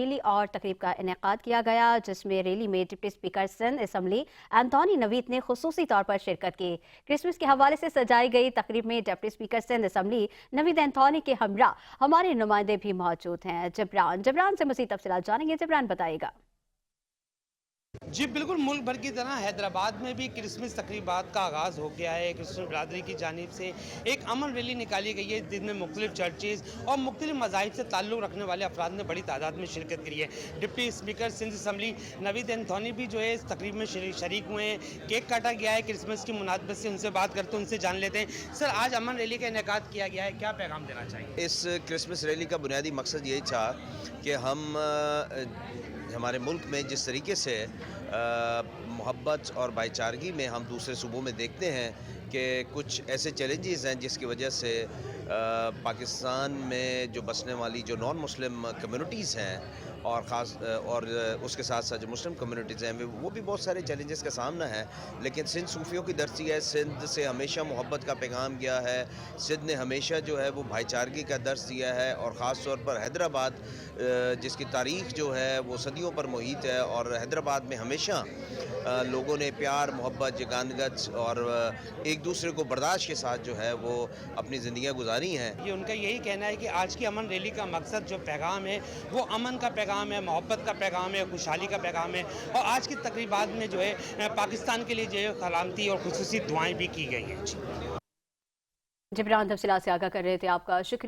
Rally اور تقریب کا انعقاد کیا گیا، جس میں ریلی میں deputy speaker Sindh assembly Anthony Naveed نے خصوصی طور پر شرکت کی۔ کرسمس کے حوالے سے سجائی گئی تقریب میں ڈپٹی اسپیکر سندھ اسمبلی نوید اینتھونی کے ہمراہ ہمارے نمائندے بھی موجود ہیں۔ جبران سے مزید تفصیلات جانیں گے، جبران بتائے گا۔ جی بالکل، ملک بھر کی طرح حیدرآباد میں بھی کرسمس تقریبات کا آغاز ہو گیا ہے۔ کرسمس برادری کی جانب سے ایک امن ریلی نکالی گئی ہے، جن میں مختلف چرچز اور مختلف مذاہب سے تعلق رکھنے والے افراد نے بڑی تعداد میں شرکت کی ہے۔ ڈپٹی اسپیکر سندھ اسمبلی نوید اینتھونی بھی جو ہے اس تقریب میں شریک ہوئے ہیں۔ کیک کاٹا گیا ہے کرسمس کی مناسبت سے، ان سے بات کرتے ہیں، ان سے جان لیتے ہیں۔ سر، آج امن ریلی کا انعقاد کیا گیا ہے، کیا پیغام دینا چاہیے؟ اس کرسمس ریلی کا بنیادی مقصد یہی تھا کہ ہمارے ملک میں جس طریقے سے محبت اور بھائی چارگی میں ہم دوسرے صوبوں میں دیکھتے ہیں کہ کچھ ایسے چیلنجز ہیں جس کی وجہ سے پاکستان میں جو بسنے والی جو نان مسلم کمیونٹیز ہیں اور اس کے ساتھ ساتھ جو مسلم کمیونٹیز ہیں وہ بھی بہت سارے چیلنجز کا سامنا ہے، لیکن سندھ صوفیوں کی دھرتی ہے، سندھ سے ہمیشہ محبت کا پیغام گیا ہے، سندھ نے ہمیشہ جو ہے وہ بھائی چارگی کا درس دیا ہے، اور خاص طور پر حیدرآباد جس کی تاریخ جو ہے وہ صدیوں پر محیط ہے، اور حیدرآباد میں ہمیشہ لوگوں نے پیار، محبت، یگانگت اور ایک دوسرے کو برداشت کے ساتھ جو ہے وہ اپنی زندگیاں گزاری ہیں۔ یہ ان کا یہی کہنا ہے کہ آج کی امن ریلی کا مقصد جو پیغام ہے وہ امن کا پیغام ہے، محبت کا پیغام ہے، خوشحالی کا پیغام ہے، اور آج کی تقریبات میں جو ہے پاکستان کے لیے جو ہے سلامتی اور خصوصی دعائیں بھی کی گئی ہیں۔ جبران تفصیلات سے آگاہ کر رہے تھے، آپ کا شکریہ۔